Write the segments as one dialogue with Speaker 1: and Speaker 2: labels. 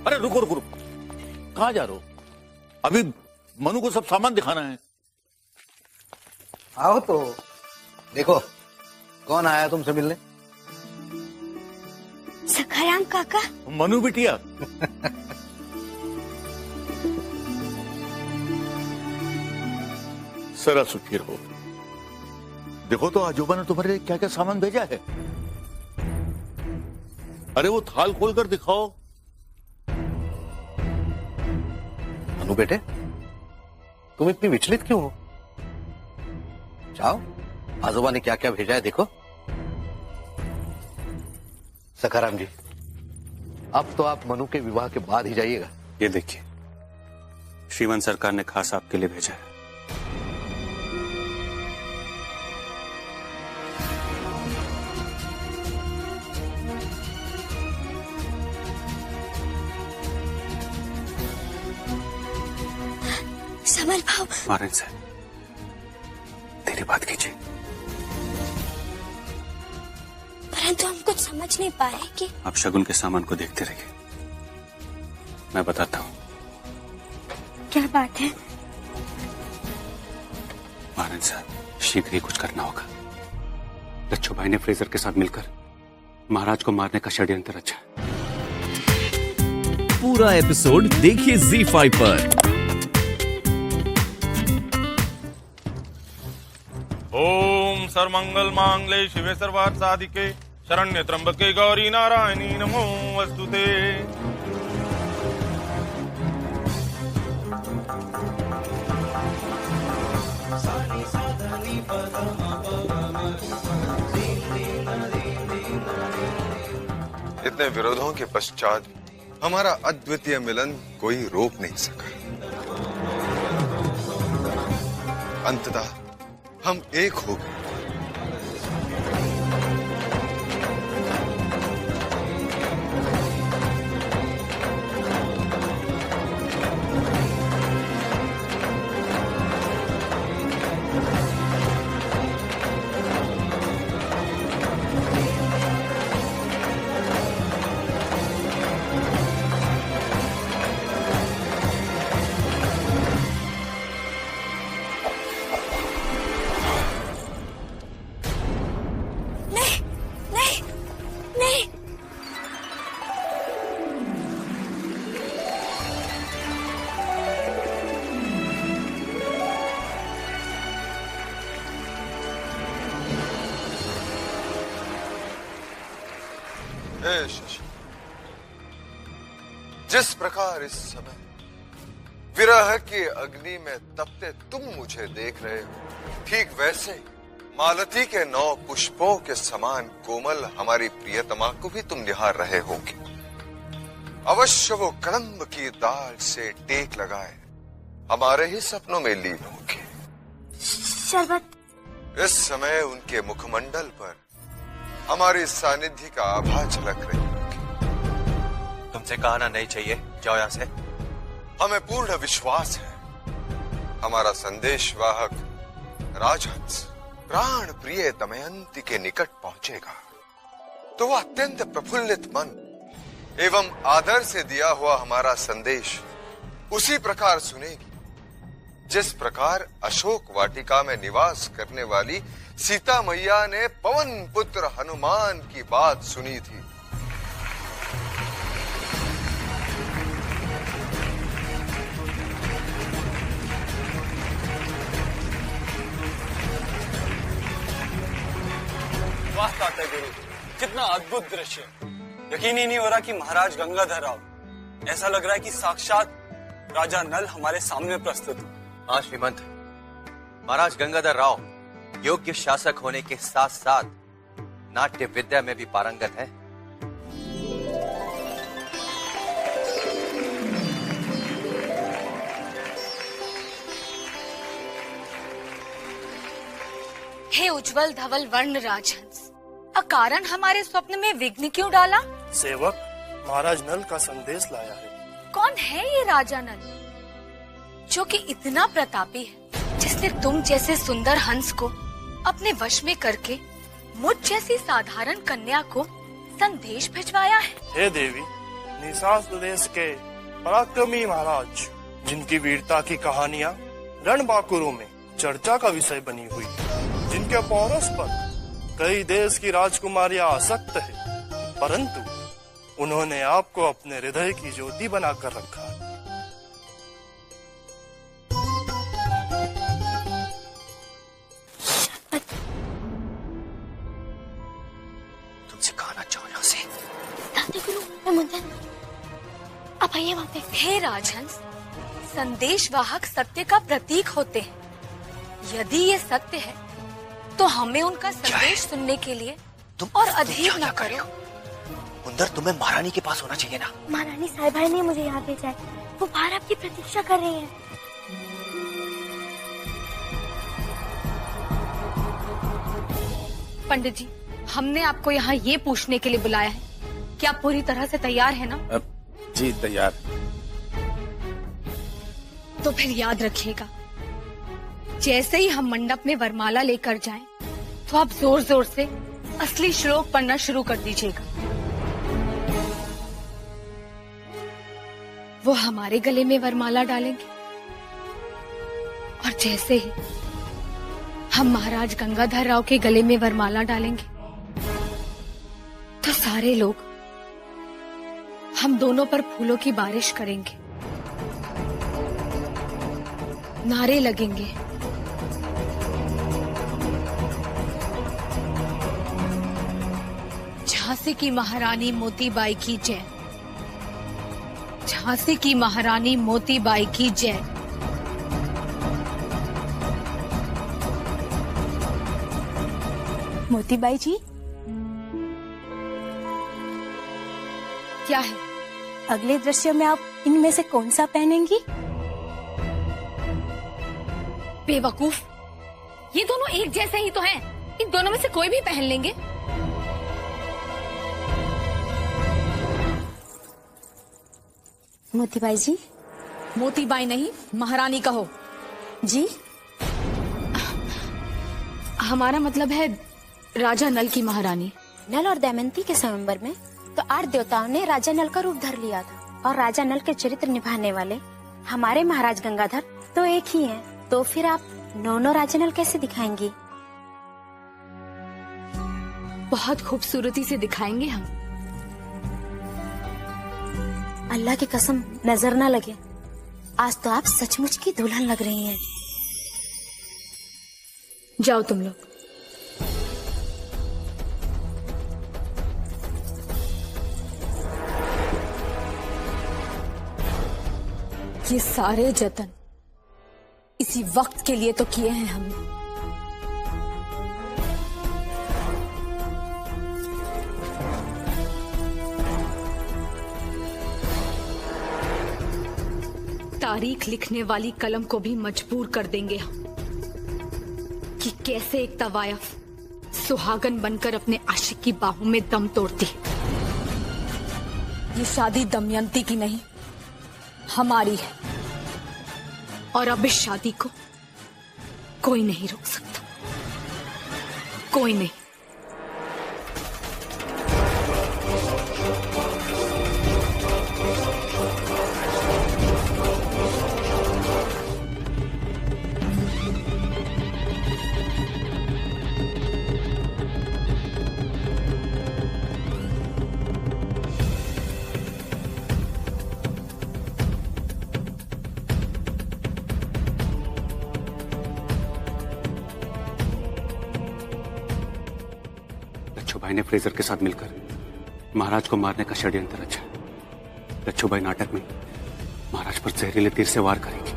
Speaker 1: अरे रुको रुको रुको, कहाँ जा रहे हो? अभी मनु को सब सामान दिखाना है।
Speaker 2: आओ तो देखो कौन आया तुमसे मिलने।
Speaker 3: सखाराम काका।
Speaker 1: मनु बिटिया। सरा सुखी रहो। देखो तो आजोबा ने तुम्हारे लिए क्या क्या सामान भेजा है। अरे वो थाल खोलकर दिखाओ।
Speaker 2: अनु बेटे तुम इतनी विचलित क्यों हो? जाओ आजोबा ने क्या क्या भेजा है देखो। सखाराम जी अब तो आप मनु के विवाह के बाद ही जाइएगा।
Speaker 4: ये देखिए श्रीमान सरकार ने खास आपके लिए भेजा है।
Speaker 3: समर भाव।
Speaker 4: मारन से तेरी बात कीजिए।
Speaker 3: परंतु हम कुछ समझ नहीं पा रहे कि
Speaker 4: आप शगुन के सामान को देखते रहिए, मैं बताता हूँ।
Speaker 3: क्या बात है।
Speaker 4: मारन साहब शीघ्र ही कुछ करना होगा। लच्छू भाई ने फ्रेजर के साथ मिलकर महाराज को मारने का षड्यंत्र रचा।
Speaker 5: पूरा एपिसोड देखिए ZEE5 पर।
Speaker 6: ओम सर्वमंगल मांगल्ये शिवे सर्वार्थ साधिके शरण्य त्र्यंबके गौरी नारायणी नमोस्तुते।
Speaker 7: इतने विरोधों के पश्चात हमारा अद्वितीय मिलन कोई रोक नहीं सका। अंततः हम एक हो गए। जिस प्रकार इस समय विरह की अग्नि में तपते तुम मुझे देख रहे हो, ठीक वैसे मालती के 9 पुष्पों के समान कोमल हमारी प्रियतमा को भी तुम निहार रहे होगे। अवश्य वो कदम्ब की दाल से टेक लगाए हमारे ही सपनों में लीन होगी।
Speaker 3: शरबत।
Speaker 7: इस समय उनके मुखमंडल पर हमारी सानिध्य का आभा झलक रही होगी।
Speaker 8: तुमसे कहना नहीं चाहिए, जाओ यहां से।
Speaker 7: हमें पूर्ण विश्वास है हमारा संदेशवाहक राजहंस प्राण प्रिय दमयंती के निकट पहुंचेगा तो वह अत्यंत प्रफुल्लित मन एवं आदर से दिया हुआ हमारा संदेश उसी प्रकार सुनेगी जिस प्रकार अशोक वाटिका में निवास करने वाली सीता मैया ने पवन पुत्र हनुमान की बात सुनी थी।
Speaker 8: वाह ताते गुरु, कितना अद्भुत दृश्य। यकीन ही नहीं हो रहा कि महाराज गंगाधर राव, ऐसा लग रहा है कि साक्षात राजा नल हमारे सामने प्रस्तुत हो।
Speaker 9: हाँ श्रीमंत, महाराज गंगाधर राव योग्य शासक होने के साथ साथ नाट्य विद्या में भी पारंगत है।
Speaker 10: हे उज्जवल धवल वर्ण राजहंस, अकारण हमारे स्वप्न में विघ्न क्यों डाला?
Speaker 11: सेवक महाराज नल का संदेश लाया है।
Speaker 10: कौन है ये राजा नल जो कि इतना प्रतापी है, जिसने तुम जैसे सुंदर हंस को अपने वश में करके मुझ जैसी साधारण कन्या को संदेश भिजवाया है?
Speaker 11: हे देवी, निसास देश के पराक्रमी महाराज, जिनकी वीरता की कहानियां रणबांकुरों में चर्चा का विषय बनी हुई है, जिनके पौरस पर कई देश की राजकुमारियां आसक्त है, परंतु उन्होंने आपको अपने हृदय की ज्योति बनाकर रखा है।
Speaker 9: तुमसे कहना चाहो यहां से।
Speaker 3: दादी गुरु मैं मुंदन, अब आइए वहां पे।
Speaker 10: हे राजहंस, संदेशवाहक सत्य का प्रतीक होते हैं। यदि ये सत्य है तो हमें उनका संदेश सुनने के लिए और अधीर न करो।
Speaker 9: मुंदर, तुम्हें महारानी के पास होना चाहिए ना।
Speaker 3: महारानी साहिबा ने मुझे यहाँ भेजा है, वो बाहर आपकी प्रतीक्षा कर रही है।
Speaker 10: पंडित जी, हमने आपको यहाँ ये पूछने के लिए बुलाया है कि आप पूरी तरह से तैयार है ना?
Speaker 1: जी तैयार।
Speaker 10: तो फिर याद रखिएगा, जैसे ही हम मंडप में वरमाला लेकर जाएं, तो आप जोर जोर से असली श्लोक पढ़ना शुरू कर दीजिएगा। वो हमारे गले में वरमाला डालेंगे और जैसे ही हम महाराज गंगाधर राव के गले में वरमाला डालेंगे, तो सारे लोग हम दोनों पर फूलों की बारिश करेंगे, नारे लगेंगे, झांसी की महारानी मोतीबाई की जय, झांसी की महारानी मोतीबाई की जय।
Speaker 3: मोतीबाई जी,
Speaker 10: क्या है?
Speaker 3: अगले दृश्य में आप इनमें से कौन सा पहनेंगी?
Speaker 10: बेवकूफ, ये दोनों एक जैसे ही तो हैं। इन दोनों में से कोई भी पहन लेंगे।
Speaker 3: मोतीबाई जी।
Speaker 10: मोतीबाई नहीं, महारानी कहो।
Speaker 3: जी,
Speaker 10: हमारा मतलब है राजा नल की महारानी।
Speaker 3: नल और दमयंती के स्वयंवर में तो 8 देवताओं ने राजा नल का रूप धर लिया था, और राजा नल के चरित्र निभाने वाले हमारे महाराज गंगाधर तो एक ही हैं। तो फिर आप 9 राजा नल कैसे दिखाएंगी?
Speaker 10: बहुत खूबसूरती से दिखाएंगे हम।
Speaker 3: अल्लाह की कसम नजर न लगे, आज तो आप सचमुच की दुल्हन लग रही हैं।
Speaker 10: जाओ तुम लोग। ये सारे जतन इसी वक्त के लिए तो किए हैं हमने। तारीख लिखने वाली कलम को भी मजबूर कर देंगे हम कि कैसे एक तवायफ सुहागन बनकर अपने आशिक की बाहों में दम तोड़ती है। ये शादी दमयंती की नहीं, हमारी है, और अब इस शादी को कोई नहीं रोक सकता, कोई नहीं।
Speaker 4: लच्छू भाई ने फ्रेजर के साथ मिलकर महाराज को मारने का षड्यंत्र रचा। लच्छू भाई नाटक में महाराज पर जहरीले तीर से वार करेंगे।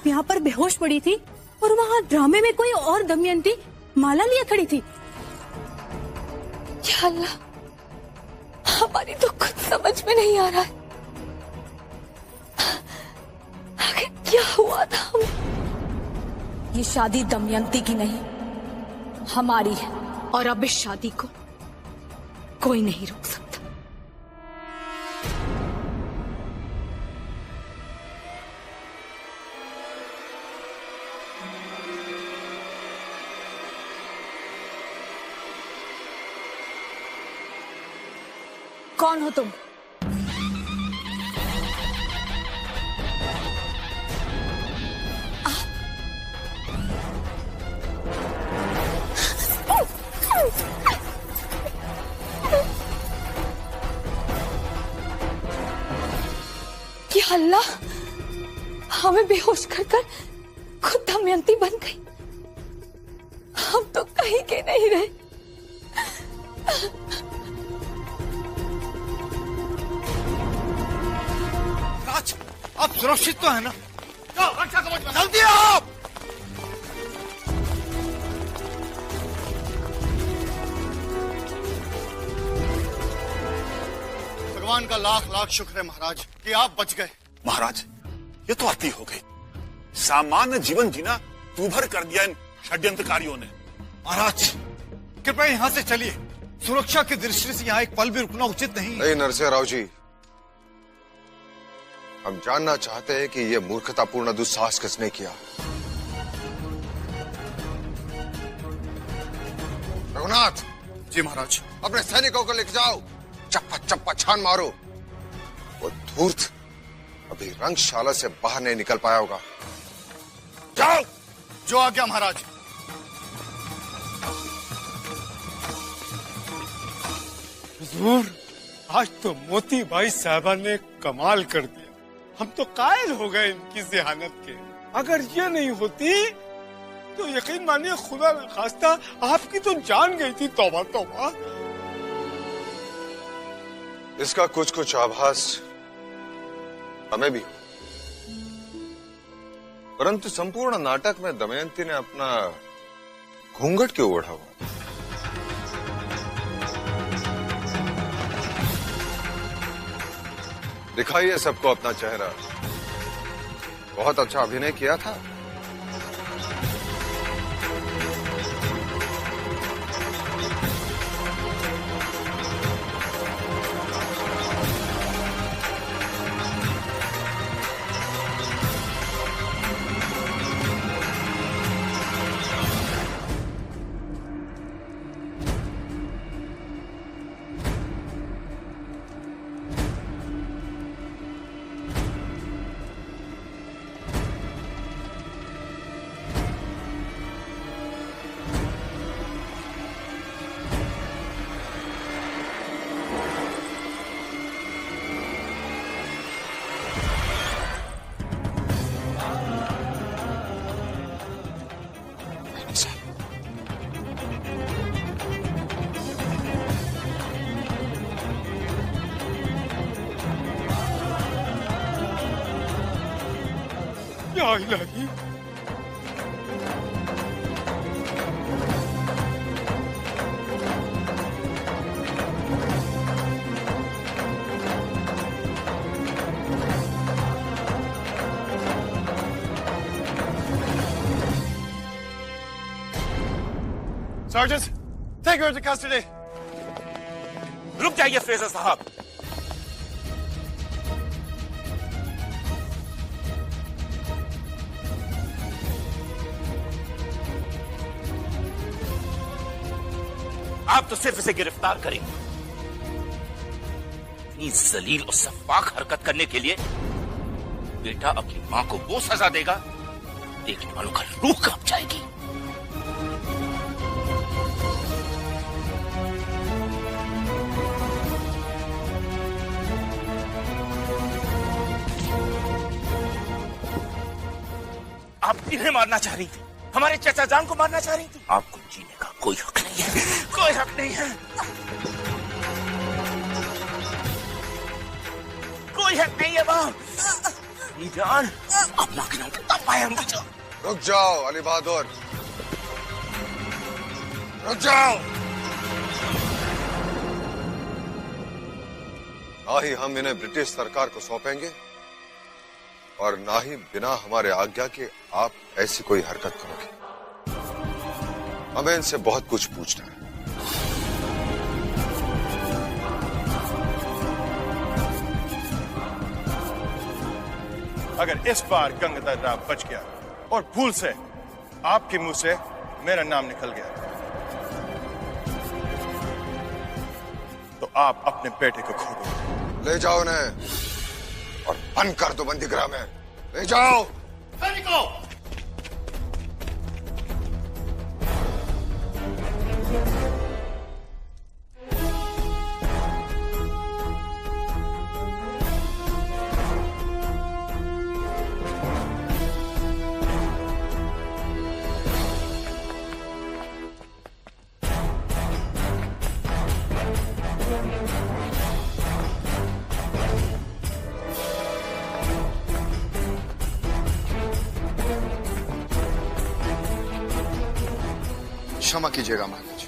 Speaker 12: आप यहाँ पर बेहोश पड़ी थी और वहाँ ड्रामे में कोई और दमयंती माला लिए खड़ी थी।
Speaker 10: या अल्लाह, हमारी तो कुछ समझ में नहीं आ रहा है। आखिर क्या हुआ था?
Speaker 12: ये शादी दमयंती की नहीं, हमारी है।
Speaker 10: और अब इस शादी को कोई नहीं रोक सकता।
Speaker 12: कौन हो तुम?
Speaker 10: या अल्लाह, हमें बेहोश कर कर खुद दमयंती बन गई। हम तो कहीं के नहीं रहे।
Speaker 1: राज, आप सुरक्षित तो है ना? जाओ, रक्षा कवच में जल्दी आओ।
Speaker 11: भगवान का लाख लाख शुक्र है महाराज कि आप बच गए।
Speaker 13: महाराज, ये तो अति हो गई। सामान्य जीवन जीना दूभर कर दिया इन षड्यंत्रकारियों ने।
Speaker 1: महाराज, कृपया यहाँ से चलिए। सुरक्षा की दृष्टि से यहाँ एक पल भी रुकना उचित नहीं है।
Speaker 7: नहीं नरसिंह राव जी, हम जानना चाहते हैं कि यह मूर्खतापूर्ण दुस्साहस किसने किया। रघुनाथ
Speaker 11: जी महाराज।
Speaker 7: अपने सैनिकों को लेकर जाओ, चप्पा चप्पा छान मारो। वो धूर्त अभी रंगशाला से बाहर नहीं निकल पाया होगा।
Speaker 11: जाओ। जो आज्ञा महाराज।
Speaker 14: हुजूर, आज तो मोती बाई साहबा ने कमाल कर दिया। हम तो कायल हो गए इनकी ज़हानत के। अगर ये नहीं होती तो यकीन मानिए खुदा न खास्ता आपकी तो जान गई थी। तौबा तौबा।
Speaker 7: इसका कुछ कुछ आभास हमें भी, परंतु संपूर्ण नाटक में दमयंती ने अपना घूंघट क्यों ओढ़ा हुआ? दिखाइए सबको अपना चेहरा। बहुत अच्छा अभिनय किया था।
Speaker 14: या इलाही,
Speaker 11: Sergeant, take her into custody.
Speaker 1: रुक जाइए फ्रेजर साहब। आप तो सिर्फ इसे गिरफ्तार करेंगे। इतनी जलील और सफाक हरकत करने के लिए बेटा अपनी मां को वो सजा देगा, देखने वालों का रूह कांप जाएगी। आप इन्हें मारना चाह रही थी, हमारे चाचा जान को मारना चाह रही थी। आपको जीने का कोई हक नहीं है, कोई हक नहीं है, कोई हक नहीं है। जान अपना के नाम करता पाए हम तो।
Speaker 7: रुक जाओ अली बहादुर, रुक जाओ। ना ही हम इन्हें ब्रिटिश सरकार को सौंपेंगे और ना ही बिना हमारे आज्ञा के आप ऐसी कोई हरकत करोगे। हमें इनसे बहुत कुछ पूछना है।
Speaker 11: अगर इस बार गंगाधर राव बच गया और भूल से आपके मुंह से मेरा नाम निकल गया तो आप अपने बेटे को खो दो।
Speaker 7: ले जाओ उन्हें और बंद कर दो बंदीगृह में। ले जाओ
Speaker 11: सैनिकों।
Speaker 15: क्षमा कीजिएगा महाराज,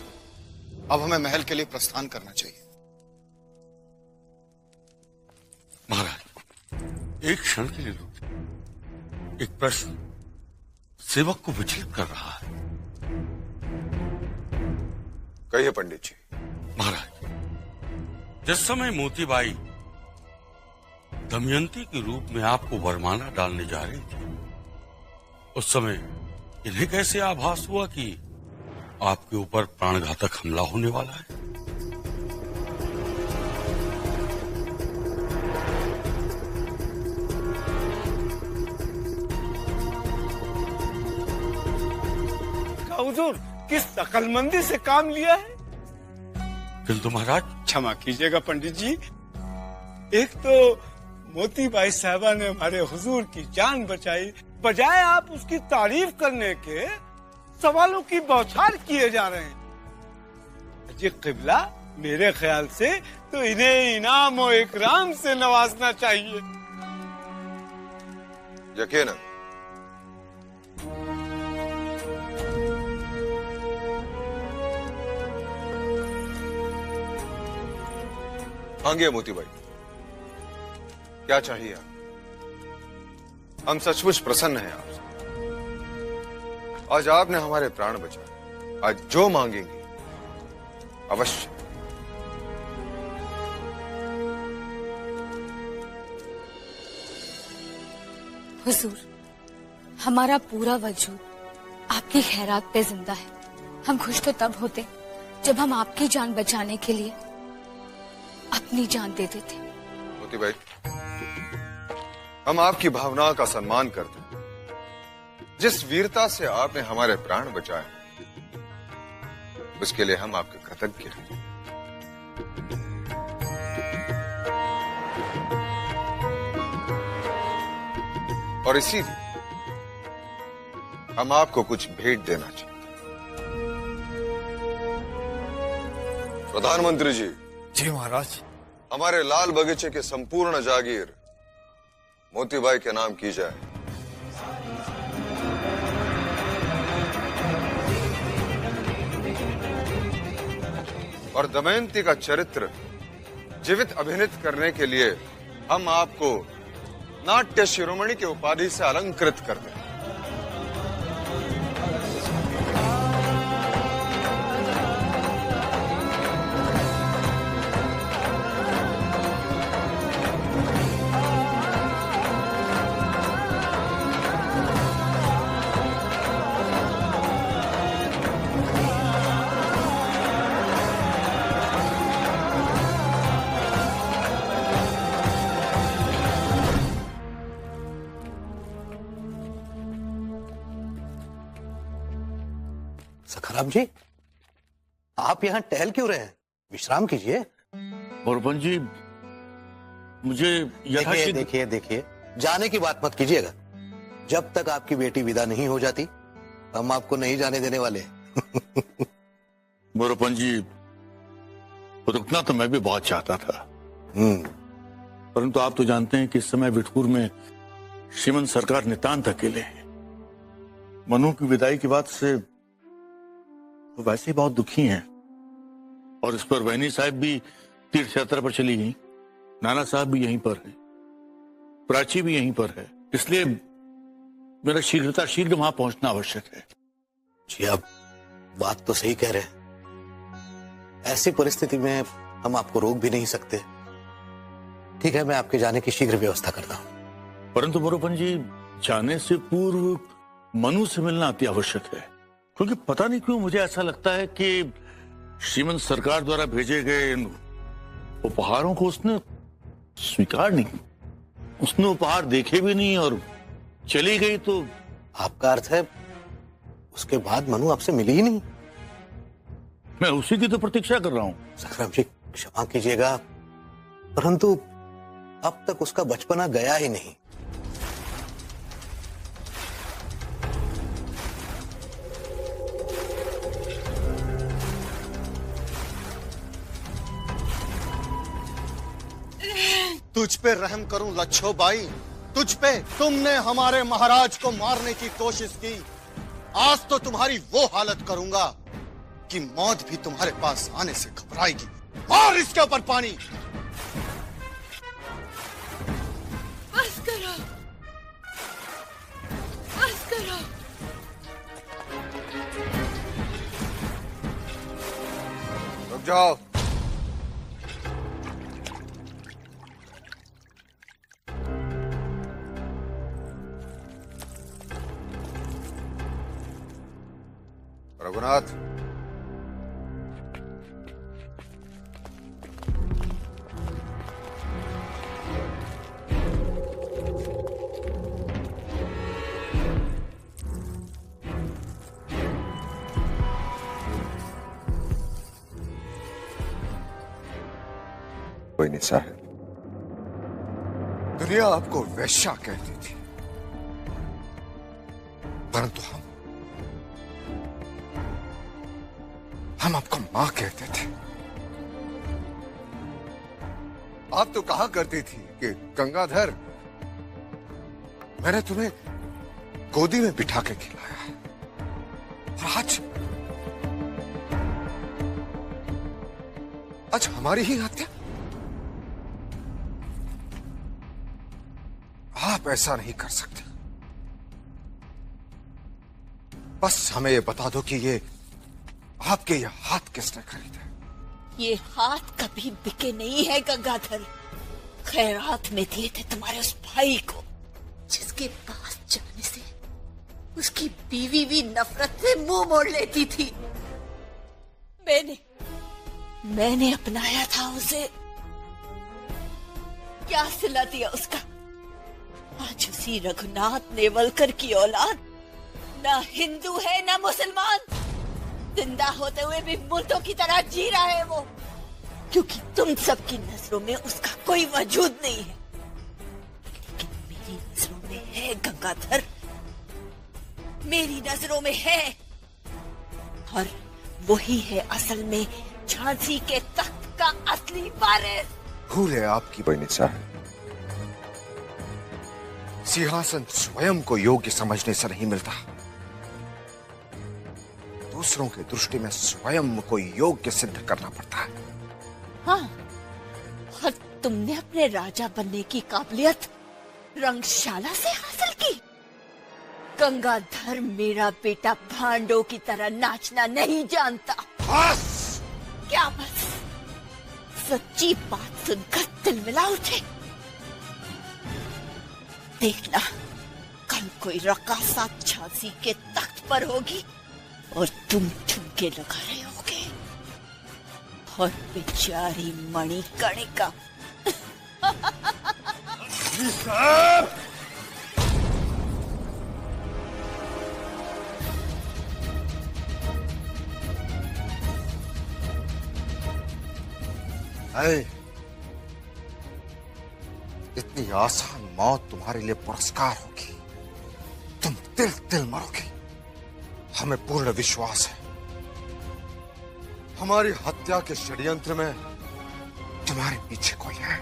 Speaker 15: अब हमें महल के लिए प्रस्थान करना चाहिए।
Speaker 16: महाराज एक क्षण के लिए रुक। एक प्रश्न सेवक को विचलित कर रहा है।
Speaker 7: कहिए पंडित जी।
Speaker 16: महाराज जिस समय मोतीबाई दमयंती के रूप में आपको वरमाला डालने जा रही थी उस समय इन्हें कैसे आभास हुआ कि आपके ऊपर प्राणघातक हमला होने वाला है?
Speaker 14: हुजूर किस अकलमंदी से काम लिया है।
Speaker 16: किंतु महाराज
Speaker 14: क्षमा कीजिएगा पंडित जी, एक तो मोतीबाई साहबा ने हमारे हुजूर की जान बचाई, बजाय आप उसकी तारीफ करने के सवालों की बौछार किए जा रहे हैं। जी क़िबला, मेरे ख्याल से तो इन्हें इनाम और इकराम से नवाजना चाहिए।
Speaker 7: यकीनन। मांगिए मोतीबाई, क्या चाहिए आप? हम सचमुच प्रसन्न हैं आपसे। आज आपने हमारे प्राण बचाए, आज जो मांगेंगे अवश्य।
Speaker 10: हुजूर, हमारा पूरा वजूद आपकी खैरात पे जिंदा है। हम खुश तो तब होते जब हम आपकी जान बचाने के लिए अपनी जान दे देते।
Speaker 7: मोतीबाई, हम आपकी भावनाओं का सम्मान करते हैं। जिस वीरता से आपने हमारे प्राण बचाए उसके लिए हम आपके कृतज्ञ हैं। और इसीलिए हम आपको कुछ भेंट देना चाहते हैं। प्रधानमंत्री जी।
Speaker 15: जी महाराज।
Speaker 7: हमारे लाल बगीचे के संपूर्ण जागीर मोतीबाई के नाम की जाए। और दमयंती का चरित्र जीवित अभिनीत करने के लिए हम आपको नाट्य शिरोमणि की उपाधि से अलंकृत करते हैं।
Speaker 2: सखाराम जी, आप यहाँ टहल क्यों रहे हैं? विश्राम कीजिए।
Speaker 16: बोरबन जी, मुझे
Speaker 2: देखिए देखिए, जाने की बात मत कीजिएगा। जब तक आपकी बेटी विदा नहीं हो जाती हम आपको नहीं जाने देने वाले।
Speaker 16: बोरबन जी, रुकना तो मैं भी बहुत चाहता था, परंतु आप तो जानते हैं कि इस समय बिठूर में
Speaker 13: श्रीमंत सरकार नितांत अकेले हैं। मनु की विदाई की बात से वो वैसे ही बहुत दुखी हैं, और इस पर बहनी साहब भी तीर्थ यात्रा पर चली गई, नाना साहब भी यहीं पर है, प्राची भी यहीं पर है, इसलिए मेरा शीघ्र वहां पहुंचना आवश्यक है।
Speaker 2: जी आप बात तो सही कह रहे हैं। ऐसी परिस्थिति में हम आपको रोक भी नहीं सकते। ठीक है, मैं आपके जाने की शीघ्र व्यवस्था करता हूं।
Speaker 13: परंतु मोरोपन जी, जाने से पूर्व मनु से मिलना अति आवश्यक है, क्योंकि पता नहीं क्यों मुझे ऐसा लगता है कि श्रीमंत सरकार द्वारा भेजे गए उपहारों को उसने स्वीकार नहीं, उसने उपहार देखे भी नहीं और चली गई। तो
Speaker 2: आपका अर्थ है उसके बाद मनु आपसे मिली ही नहीं?
Speaker 13: मैं उसी की तो प्रतीक्षा कर रहा हूं।
Speaker 2: सखराम जी क्षमा कीजिएगा, परंतु अब तक उसका बचपना गया ही नहीं।
Speaker 15: तुझ पे रहम करूं लच्छो बाई, तुझ पे। तुमने हमारे महाराज को मारने की कोशिश की, आज तो तुम्हारी वो हालत करूंगा कि मौत भी तुम्हारे पास आने से घबराएगी। और इसके ऊपर पानी।
Speaker 17: बस करो, बस करो।
Speaker 7: रुक जाओ। रघुनाथ, कोई नहीं साहब, दुनिया आपको वैश्या कहती थी, परंतु हम आपको मां कहते थे। आप तो कहा करती थी कि गंगाधर, मैंने तुम्हें गोदी में बिठा के खिलाया है, और आज हमारी ही हत्या। आप ऐसा नहीं कर सकते। बस हमें ये बता दो कि ये आपके ये हाथ किसने खरीदे?
Speaker 17: ये हाथ कभी बिके नहीं है गंगाधर, खैरात में दिए थे तुम्हारे उस भाई को, जिसके पास जाने से उसकी बीवी भी नफरत से मुंह मोड़ लेती थी। मैंने अपनाया था उसे। क्या सिला दिया उसका? आज उसी रघुनाथ नेवलकर की औलाद ना हिंदू है ना मुसलमान, जिंदा होते हुए भी मुर्दों की तरह जी रहा है वो, क्योंकि तुम सबकी नजरों में उसका कोई वजूद नहीं है, लेकिन मेरी नजरों में है गंगाधर, मेरी नजरों में है, और वही है असल में झांसी के तख्त का असली वारिस।
Speaker 7: भूल है आपकी बहनी साहब, सिंहासन स्वयं को योग्य समझने से नहीं मिलता, दूसरों की दृष्टि में स्वयं को योग्य सिद्ध करना पड़ता है।
Speaker 17: हाँ, और तुमने अपने राजा बनने की काबिलियत रंगशाला से हासिल की। गंगाधर मेरा बेटा भांडों की तरह नाचना नहीं जानता।
Speaker 7: बस!
Speaker 17: क्या बस? सच्ची बात सुनकर तिलमिला उठे। देखना, कल कोई रकासा झांसी के तख्त पर होगी और तुम ठुमके लगा रहे होगे, और बेचारी मणिकर्णिका
Speaker 7: इतनी आसान मौत तुम्हारे लिए पुरस्कार होगी, तुम तिल तिल मरोगे। हमें पूर्ण विश्वास है हमारी हत्या के षड्यंत्र में तुम्हारे पीछे कोई है।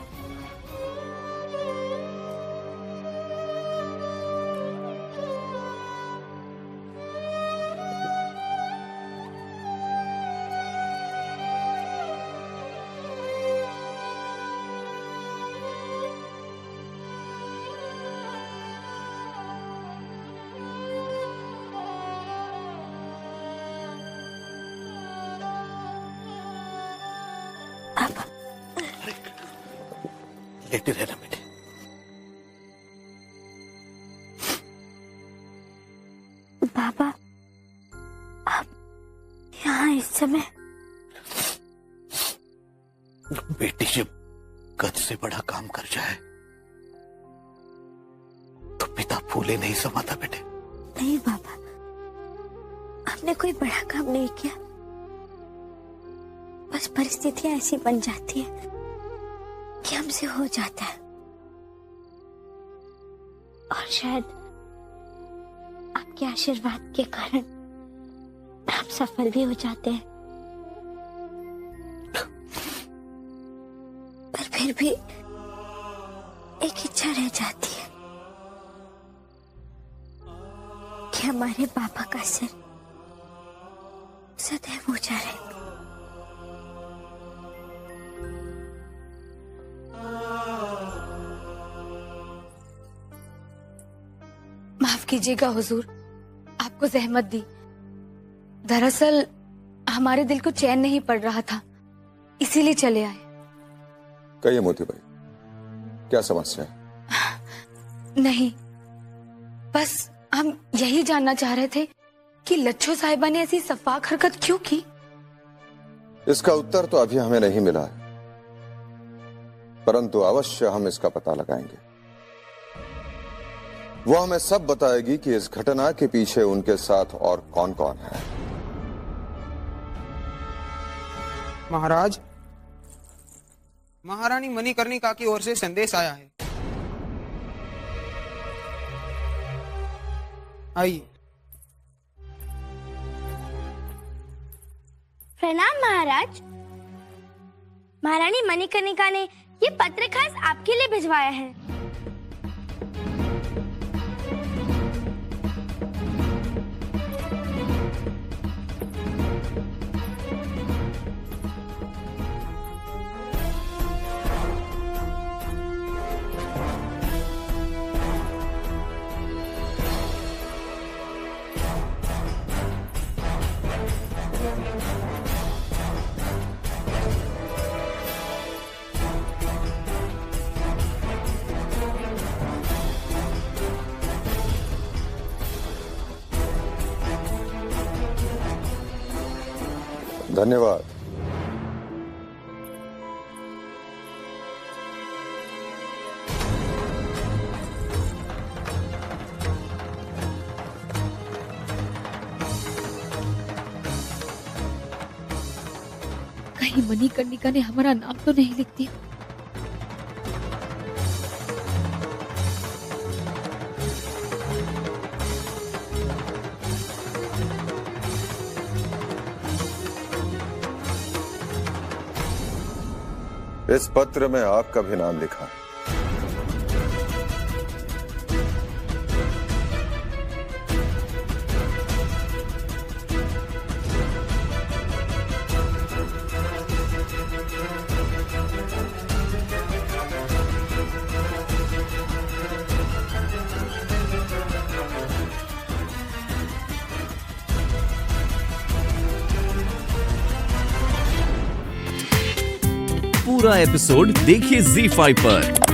Speaker 2: लेटे रहना बेटे।
Speaker 3: बाबा, आप यहाँ इस समय?
Speaker 2: बेटी जब कद से बड़ा काम कर जाए तो पिता फूले नहीं समाता बेटे।
Speaker 3: नहीं बाबा, हमने कोई बड़ा काम नहीं किया, बस परिस्थितियां ऐसी बन जाती है कि हमसे हो जाता है, और शायद आपके आशीर्वाद के कारण हम सफल भी हो जाते हैं। पर फिर भी एक इच्छा रह जाती है कि हमारे पापा का सिर सदैव ऊंचा रहे।
Speaker 10: माफ कीजिएगा हुजूर, आपको जहमत दी। दरअसल हमारे दिल को चैन नहीं पड़ रहा था, इसीलिए चले आए।
Speaker 7: कहिए मोती भाई, क्या समस्या है?
Speaker 10: नहीं, बस हम यही जानना चाह रहे थे कि लच्छो साहिबा ने ऐसी सफाक हरकत क्यों की।
Speaker 7: इसका उत्तर तो अभी हमें नहीं मिला है, परंतु अवश्य हम इसका पता लगाएंगे। वो हमें सब बताएगी कि इस घटना के पीछे उनके साथ और कौन कौन है।
Speaker 18: महाराज, महारानी मणिकर्णिका की ओर से संदेश आया है। आइए।
Speaker 19: प्रणाम महाराज। महारानी मणिकर्णिका ने ये पत्र खास आपके लिए भिजवाया है।
Speaker 7: धन्यवाद।
Speaker 10: कहीं मणिकर्णिका ने हमारा नाम तो नहीं लिख दिया।
Speaker 7: इस पत्र में आपका भी नाम लिखा है।
Speaker 5: पूरा एपिसोड देखिए ZEE5 पर।